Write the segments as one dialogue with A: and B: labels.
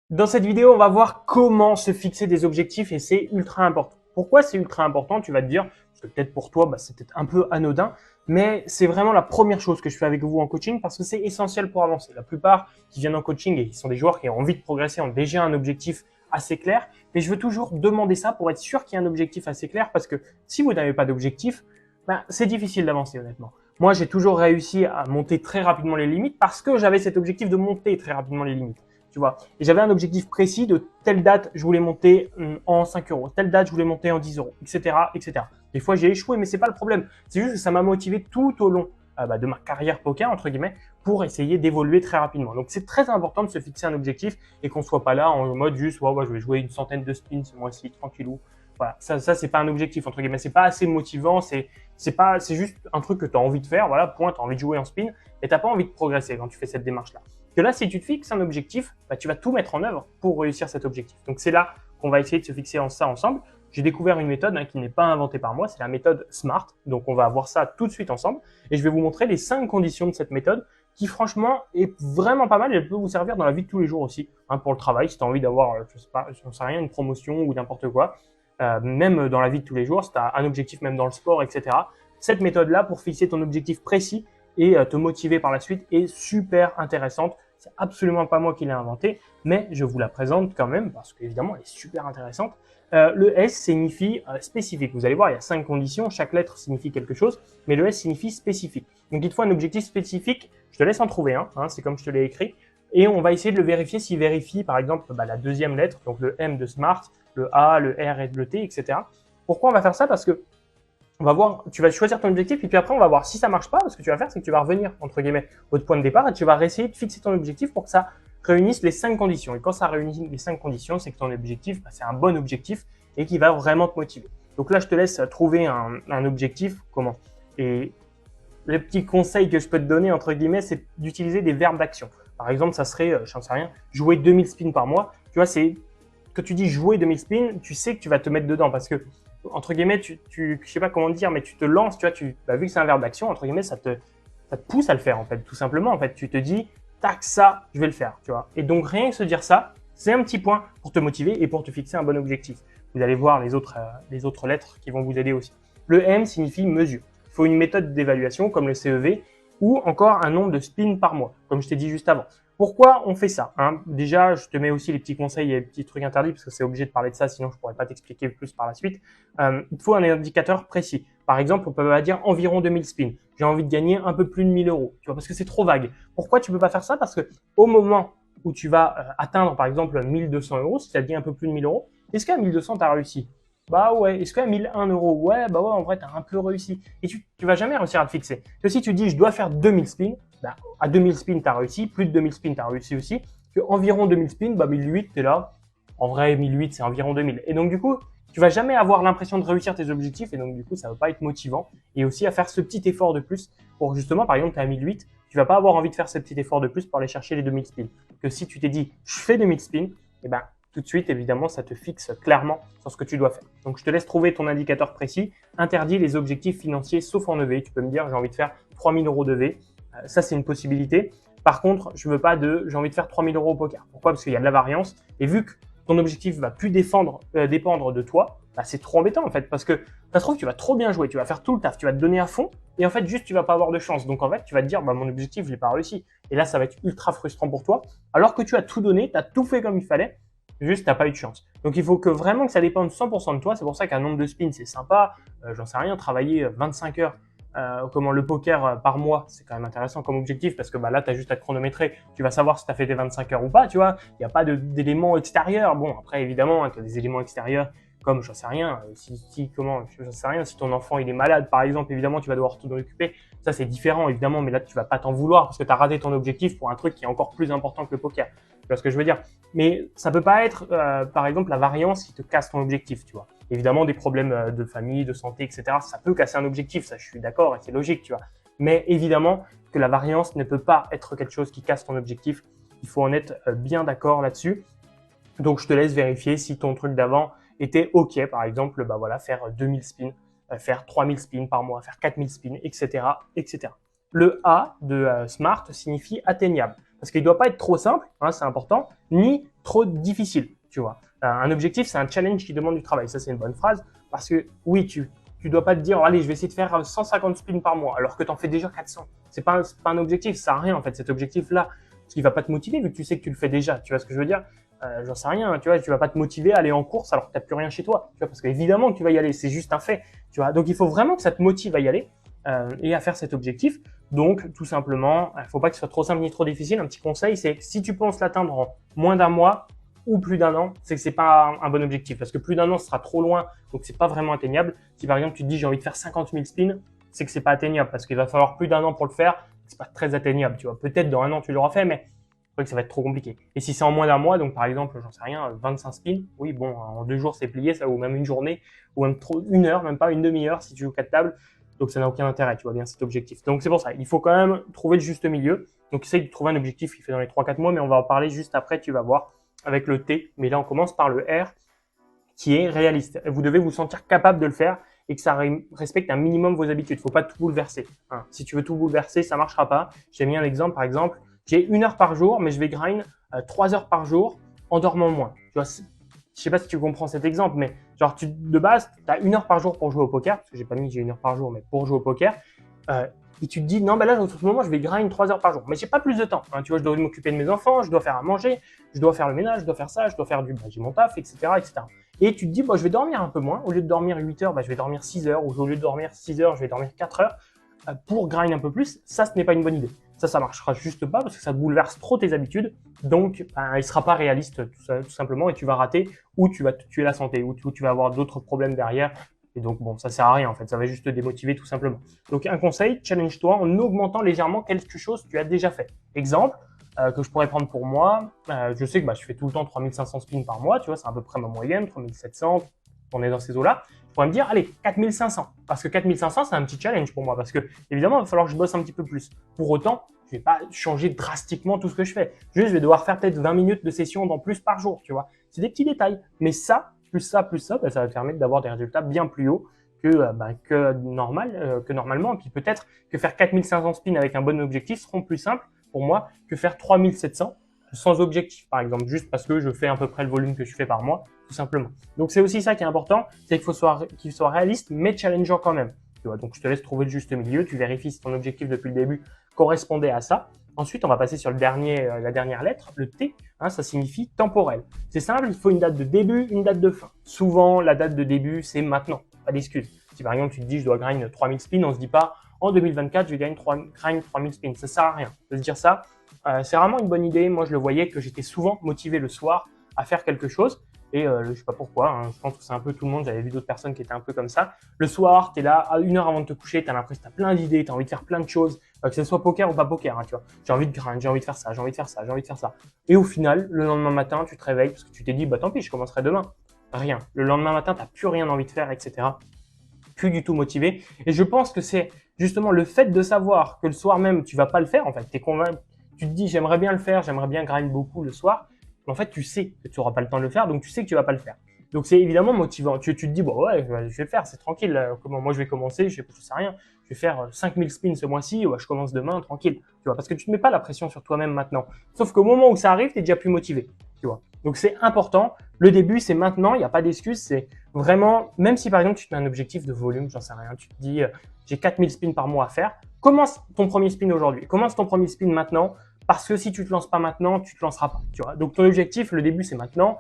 A: Dans cette vidéo, on va voir comment se fixer des objectifs et c'est ultra important. Pourquoi c'est ultra important? Tu vas te dire, parce que peut-être pour toi, c'est peut-être un peu anodin, mais c'est vraiment la première chose que je fais avec vous en coaching parce que c'est essentiel pour avancer. La plupart qui viennent en coaching et qui sont des joueurs qui ont envie de progresser ont déjà un objectif assez clair, mais je veux toujours demander ça pour être sûr qu'il y a un objectif assez clair parce que si vous n'avez pas d'objectif, c'est difficile d'avancer honnêtement. Moi, j'ai toujours réussi à monter très rapidement les limites parce que j'avais cet objectif de monter très rapidement les limites. Tu vois. Et j'avais un objectif précis de telle date, je voulais monter en 5 euros, telle date, je voulais monter en 10 euros, etc., etc. Des fois, j'ai échoué, mais c'est pas le problème. C'est juste que ça m'a motivé tout au long de ma carrière poker, entre guillemets, pour essayer d'évoluer très rapidement. Donc, c'est très important de se fixer un objectif et qu'on soit pas là en mode juste, ouais, je vais jouer une centaine de spins ce mois-ci, tranquillou. Voilà, ça c'est pas un objectif, entre guillemets. C'est pas assez motivant, c'est juste un truc que tu as envie de faire, voilà, point, tu as envie de jouer en spin, et tu n'as pas envie de progresser quand tu fais cette démarche-là. Que là, si tu te fixes un objectif, tu vas tout mettre en œuvre pour réussir cet objectif. Donc c'est là qu'on va essayer de se fixer en ça ensemble. J'ai découvert une méthode qui n'est pas inventée par moi, c'est la méthode SMART. Donc on va voir ça tout de suite ensemble et je vais vous montrer les 5 conditions de cette méthode qui franchement est vraiment pas mal et elle peut vous servir dans la vie de tous les jours aussi, pour le travail, si tu as envie d'avoir, je sais rien, une promotion ou n'importe quoi, même dans la vie de tous les jours, si tu as un objectif même dans le sport, etc. Cette méthode-là pour fixer ton objectif précis et te motiver par la suite est super intéressante. C'est absolument pas moi qui l'ai inventée, mais je vous la présente quand même parce qu'évidemment elle est super intéressante. Le S signifie spécifique. Vous allez voir, il y a 5 conditions, chaque lettre signifie quelque chose, mais le S signifie spécifique. Donc il te faut un objectif spécifique, je te laisse en trouver un, c'est comme je te l'ai écrit, et on va essayer de le vérifier s'il vérifie par exemple la deuxième lettre, donc le M de Smart, le A, le R et le T, etc. Pourquoi on va faire ça? Parce que on va voir, tu vas choisir ton objectif et puis après on va voir si ça marche pas. Ce que tu vas faire, c'est que tu vas revenir entre guillemets au point de départ et tu vas réessayer de fixer ton objectif pour que ça réunisse les 5 conditions. Et quand ça réunit les 5 conditions, c'est que ton objectif, c'est un bon objectif et qui va vraiment te motiver. Donc là, je te laisse trouver un objectif. Comment? Et le petit conseil que je peux te donner entre guillemets, c'est d'utiliser des verbes d'action. Par exemple, ça serait, je n'en sais rien, jouer 2000 spins par mois. Tu vois, c'est que tu dis jouer 2000 spins, tu sais que tu vas te mettre dedans parce que entre guillemets, je sais pas comment dire, mais tu te lances, tu vois, vu que c'est un verbe d'action, entre guillemets, ça te pousse à le faire, en fait, tout simplement. En fait, tu te dis, tac, ça, je vais le faire, tu vois. Et donc, rien que se dire ça, c'est un petit point pour te motiver et pour te fixer un bon objectif. Vous allez voir les autres lettres qui vont vous aider aussi. Le M signifie mesure. Il faut une méthode d'évaluation comme le CEV ou encore un nombre de spins par mois, comme je t'ai dit juste avant. Pourquoi on fait ça, Déjà, je te mets aussi les petits conseils et les petits trucs interdits parce que c'est obligé de parler de ça, sinon je pourrais pas t'expliquer plus par la suite. Il te faut un indicateur précis. Par exemple, on peut pas dire environ 2000 spins. J'ai envie de gagner un peu plus de 1000 euros, tu vois, parce que c'est trop vague. Pourquoi tu peux pas faire ça? Parce que au moment où tu vas atteindre, par exemple, 1200 euros, si tu as dit un peu plus de 1000 euros, est-ce qu'à 1200, tu as réussi? Bah ouais. Est-ce qu'à 1001 euros? Ouais, bah ouais, en vrai, tu as un peu réussi. Et tu vas jamais réussir à te fixer. Parce que si tu dis, je dois faire 2000 spins, à 2000 spins, tu as réussi. Plus de 2000 spins, tu as réussi aussi. Que environ 2000 spins, 1008, tu es là. En vrai, 1008, c'est environ 2000. Et donc, du coup, tu vas jamais avoir l'impression de réussir tes objectifs. Et donc, du coup, ça va pas être motivant. Et aussi à faire ce petit effort de plus pour justement, par exemple, tu es à 1008, tu vas pas avoir envie de faire ce petit effort de plus pour aller chercher les 2000 spins. Que si tu t'es dit, je fais 2000 spins, tout de suite, évidemment, ça te fixe clairement sur ce que tu dois faire. Donc, je te laisse trouver ton indicateur précis. Interdis les objectifs financiers sauf en EV. Tu peux me dire, j'ai envie de faire 3000 euros d'EV. Ça, c'est une possibilité. Par contre, je veux pas j'ai envie de faire 3000 euros au poker. Pourquoi? Parce qu'il y a de la variance. Et vu que ton objectif va plus dépendre de toi, c'est trop embêtant en fait. Parce que ça se trouve, tu vas trop bien jouer, tu vas faire tout le taf, tu vas te donner à fond. Et en fait, juste, tu vas pas avoir de chance. Donc en fait, tu vas te dire, mon objectif, je l'ai pas réussi. Et là, ça va être ultra frustrant pour toi. Alors que tu as tout donné, tu as tout fait comme il fallait. Juste, tu n'as pas eu de chance. Donc, il faut vraiment que ça dépende 100% de toi. C'est pour ça qu'un nombre de spins, c'est sympa. J'en sais rien, travailler 25 heures le poker par mois, c'est quand même intéressant comme objectif parce que là, tu as juste à te chronométrer. Tu vas savoir si tu as fait tes 25 heures ou pas, tu vois. Il n'y a pas d'éléments extérieurs. Bon, après, évidemment, tu as des éléments extérieurs comme, j'en sais rien, j'en sais rien, si ton enfant il est malade, par exemple, évidemment, tu vas devoir t'en occuper. Ça, c'est différent, évidemment, mais là, tu vas pas t'en vouloir parce que tu as raté ton objectif pour un truc qui est encore plus important que le poker. Tu vois ce que je veux dire? Mais ça peut pas être, par exemple, la variance qui te casse ton objectif, tu vois. Évidemment, des problèmes de famille, de santé, etc., ça peut casser un objectif, ça, je suis d'accord, et c'est logique, tu vois. Mais évidemment que la variance ne peut pas être quelque chose qui casse ton objectif. Il faut en être bien d'accord là-dessus. Donc, je te laisse vérifier si ton truc d'avant était OK. Par exemple, faire 2000 spins, faire 3000 spins par mois, faire 4000 spins, etc., etc. Le A de Smart signifie atteignable. parce qu'il ne doit pas être trop simple, hein, c'est important, ni trop difficile, tu vois. Un objectif, c'est un challenge qui demande du travail. Ça, c'est une bonne phrase, parce que oui, tu dois pas te dire, allez, je vais essayer de faire 150 spins par mois, alors que tu en fais déjà 400. C'est pas un objectif, ça sert à rien, en fait, cet objectif-là, parce qu'il va pas te motiver, vu que tu sais que tu le fais déjà. Tu vois ce que je veux dire? J'en sais rien, tu vois, tu vas pas te motiver à aller en course alors que tu n'as plus rien chez toi, tu vois, parce qu'évidemment que tu vas y aller, c'est juste un fait, tu vois. Donc, il faut vraiment que ça te motive à y aller et à faire cet objectif. Donc, tout simplement, il ne faut pas que ce soit trop simple ni trop difficile. Un petit conseil, c'est que si tu penses l'atteindre en moins d'un mois ou plus d'un an, c'est que c'est pas un bon objectif, parce que plus d'un an, ce sera trop loin, donc c'est pas vraiment atteignable. Si par exemple, tu te dis j'ai envie de faire 50 000 spins, c'est que c'est pas atteignable, parce qu'il va falloir plus d'un an pour le faire, c'est pas très atteignable, tu vois. Peut-être dans un an, tu l'auras fait, mais que ça va être trop compliqué. Et si c'est en moins d'un mois, donc par exemple, j'en sais rien, 25 spins, oui, bon, en 2 jours, c'est plié, ça, ou même une journée, ou même une heure, même pas une demi-heure si tu joues 4 tables. Donc ça n'a aucun intérêt, tu vois bien cet objectif. Donc c'est pour ça, il faut quand même trouver le juste milieu. Donc essaye de trouver un objectif qui fait dans les 3-4 mois, mais on va en parler juste après, tu vas voir, avec le T. Mais là, on commence par le R, qui est réaliste. Vous devez vous sentir capable de le faire et que ça respecte un minimum vos habitudes. Il ne faut pas tout bouleverser. Hein. Si tu veux tout bouleverser, ça ne marchera pas. J'ai mis un exemple, par exemple, j'ai 1 heure par jour, mais je vais grind 3 heures par jour en dormant moins. Tu vois, je sais pas si tu comprends cet exemple, mais genre de base, tu as 1 heure par jour pour jouer au poker, parce que j'ai pas mis j'ai 1 heure par jour, mais pour jouer au poker. Et tu te dis, non, ben là, en ce moment, je vais grind 3 heures par jour. Mais j'ai pas plus de temps. Hein, tu vois, je dois m'occuper de mes enfants, je dois faire à manger, je dois faire le ménage, je dois faire ça, je dois faire j'ai mon taf, etc., etc. Et tu te dis, je vais dormir un peu moins. Au lieu de dormir 8 heures, je vais dormir 6 heures. Ou au lieu de dormir 6 heures, je vais dormir 4 heures pour grind un peu plus. Ça, ce n'est pas une bonne idée. Ça marchera juste pas parce que ça bouleverse trop tes habitudes. Donc, il sera pas réaliste tout simplement et tu vas rater ou tu vas te tuer la santé ou tu vas avoir d'autres problèmes derrière. Et donc, bon, ça sert à rien en fait. Ça va juste te démotiver tout simplement. Donc, un conseil, challenge-toi en augmentant légèrement quelque chose que tu as déjà fait. Exemple, que je pourrais prendre pour moi. Je sais que je fais tout le temps 3500 spins par mois, tu vois, c'est à peu près ma moyenne, 3700, on est dans ces eaux-là. Je pourrais me dire, allez, 4500. Parce que 4500, c'est un petit challenge pour moi. Parce que, évidemment, il va falloir que je bosse un petit peu plus. Pour autant, je ne vais pas changer drastiquement tout ce que je fais. Juste, je vais devoir faire peut-être 20 minutes de session en plus par jour, tu vois. C'est des petits détails. Mais ça, ça va te permettre d'avoir des résultats bien plus hauts que normalement. Et puis peut-être que faire 4500 spins avec un bon objectif seront plus simples pour moi que faire 3700 sans objectif, par exemple, juste parce que je fais à peu près le volume que je fais par mois, tout simplement. Donc, c'est aussi ça qui est important, c'est qu'il soit réaliste, mais challengeant quand même. Tu vois, donc, je te laisse trouver le juste milieu, tu vérifies si ton objectif depuis le début correspondait à ça. Ensuite, on va passer sur la dernière lettre, le T, hein, ça signifie temporel. C'est simple, il faut une date de début, une date de fin. Souvent, la date de début, c'est maintenant, pas d'excuse. Si par exemple, tu te dis, je dois grind 3000 spins, on se dit pas, en 2024, je vais grind 3000 spins. Ça sert à rien de se dire ça. C'est vraiment une bonne idée. Moi, je le voyais que j'étais souvent motivé le soir à faire quelque chose. Et je sais pas pourquoi, hein, je pense que c'est un peu tout le monde. J'avais vu d'autres personnes qui étaient un peu comme ça. Le soir, tu es là à 1 heure avant de te coucher, tu as l'impression que tu as plein d'idées, tu as envie de faire plein de choses, que ce soit poker ou pas poker. Hein, tu vois. J'ai envie de grind, j'ai envie de faire ça, j'ai envie de faire ça, j'ai envie de faire ça. Et au final, le lendemain matin, tu te réveilles parce que tu t'es dit, tant pis, je commencerai demain. Rien. Le lendemain matin, tu n'as plus rien envie de faire, etc. Plus du tout motivé. Et je pense que c'est justement le fait de savoir que le soir même, tu vas pas le faire. En fait, tu es convaincu. Tu te dis, j'aimerais bien le faire, j'aimerais bien grind beaucoup le soir. Mais en fait, tu sais que tu n'auras pas le temps de le faire, donc tu sais que tu vas pas le faire. Donc, c'est évidemment motivant. Tu te dis, ouais, je vais le faire, c'est tranquille. Comment moi, je vais commencer, je sais rien. Je vais faire 5000 spins ce mois-ci, je commence demain, tranquille. Tu vois, parce que tu ne mets pas la pression sur toi-même maintenant. Sauf qu'au moment où ça arrive, tu es déjà plus motivé. Tu vois. Donc, c'est important. Le début, c'est maintenant, il n'y a pas d'excuse. C'est vraiment, même si par exemple, tu te mets un objectif de volume, j'en sais rien, tu te dis, j'ai 4000 spins par mois à faire, commence ton premier spin aujourd'hui. Commence ton premier spin maintenant. Parce que si tu te lances pas maintenant, tu te lanceras pas. Tu vois. Donc ton objectif, le début, c'est maintenant.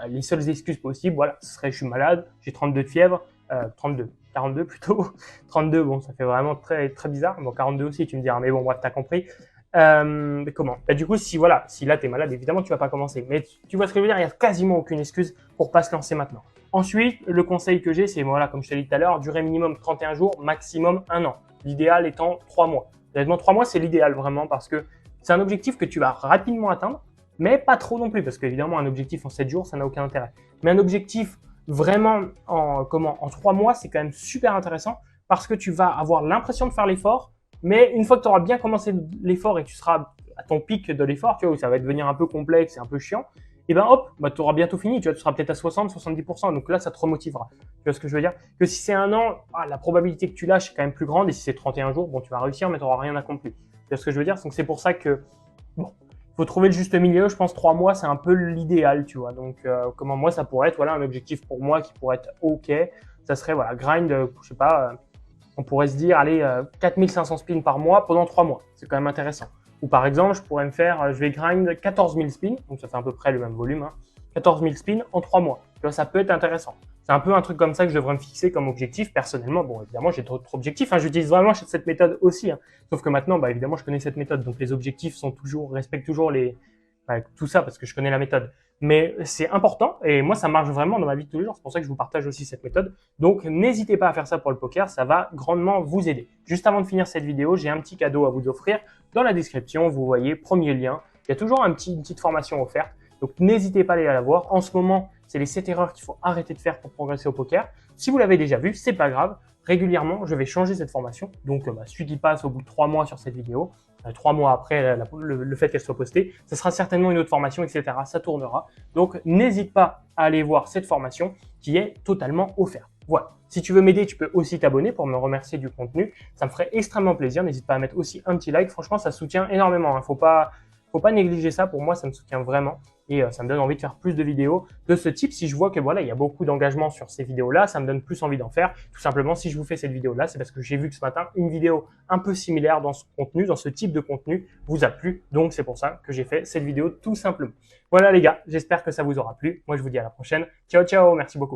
A: Les seules excuses possibles, voilà, ce serait je suis malade, j'ai 32 de fièvre, 42 plutôt. 32, bon, ça fait vraiment très très bizarre. Bon, 42 aussi, tu me diras, mais bon, bref, t'as compris. Mais comment du coup, si là t'es malade, évidemment, tu vas pas commencer. Mais tu vois ce que je veux dire, il y a quasiment aucune excuse pour pas se lancer maintenant. Ensuite, le conseil que j'ai, c'est voilà, comme je t'ai dit tout à l'heure, durée minimum 31 jours, maximum 1 an. L'idéal étant 3 mois. Honnêtement, 3 mois, c'est l'idéal vraiment parce que c'est un objectif que tu vas rapidement atteindre, mais pas trop non plus, parce qu'évidemment, un objectif en 7 jours, ça n'a aucun intérêt. Mais un objectif vraiment en 3 mois, c'est quand même super intéressant parce que tu vas avoir l'impression de faire l'effort, mais une fois que tu auras bien commencé l'effort et que tu seras à ton pic de l'effort, tu vois, où ça va devenir un peu complexe et un peu chiant, et ben hop, tu auras bientôt fini, tu vois, tu seras peut-être à 60-70%, donc là, ça te remotivera. Tu vois ce que je veux dire? Que si c'est 1 an, la probabilité que tu lâches est quand même plus grande, et si c'est 31 jours, bon, tu vas réussir, mais tu n'auras rien accompli. Tu vois ce que je veux dire? Donc c'est pour ça que, bon, faut trouver le juste milieu. Je pense 3 mois, c'est un peu l'idéal, tu vois. Donc, comment moi, ça pourrait être, voilà, un objectif pour moi qui pourrait être OK. Ça serait, voilà, grind, je sais pas, on pourrait se dire, allez, 4500 spins par mois pendant 3 mois. C'est quand même intéressant. Ou par exemple, je pourrais me faire, je vais grind 14 000 spins, donc ça fait à peu près le même volume, hein, 14 000 spins en 3 mois. Tu vois, ça peut être intéressant. C'est un peu un truc comme ça que je devrais me fixer comme objectif. Personnellement, bon, évidemment, j'ai trop d'objectifs. Hein, j'utilise vraiment cette méthode aussi. Hein. Sauf que maintenant, bah, évidemment, je connais cette méthode. Donc, les objectifs sont toujours, respectent toujours tout ça parce que je connais la méthode. Mais c'est important et moi, ça marche vraiment dans ma vie de tous les jours. C'est pour ça que je vous partage aussi cette méthode. Donc, n'hésitez pas à faire ça pour le poker. Ça va grandement vous aider. Juste avant de finir cette vidéo, j'ai un petit cadeau à vous offrir. Dans la description, vous voyez, premier lien. Il y a toujours une petite formation offerte. Donc, n'hésitez pas à aller la voir. En ce moment, c'est les 7 erreurs qu'il faut arrêter de faire pour progresser au poker. Si vous l'avez déjà vu, c'est pas grave. Régulièrement, je vais changer cette formation. Donc, celui qui passe au bout de 3 mois sur cette vidéo, 3 mois après le fait qu'elle soit postée, ce sera certainement une autre formation, etc. Ça tournera. Donc, n'hésite pas à aller voir cette formation qui est totalement offerte. Voilà. Si tu veux m'aider, tu peux aussi t'abonner pour me remercier du contenu. Ça me ferait extrêmement plaisir. N'hésite pas à mettre aussi un petit like. Franchement, ça soutient énormément. Faut pas négliger ça. Pour moi, ça me soutient vraiment et ça me donne envie de faire plus de vidéos de ce type. Si je vois que voilà, il y a beaucoup d'engagement sur ces vidéos-là, ça me donne plus envie d'en faire. Tout simplement, si je vous fais cette vidéo-là, c'est parce que j'ai vu que ce matin, une vidéo un peu similaire dans ce contenu, dans ce type de contenu, vous a plu. Donc, c'est pour ça que j'ai fait cette vidéo tout simplement. Voilà les gars, j'espère que ça vous aura plu. Moi, je vous dis à la prochaine. Ciao, ciao, merci beaucoup.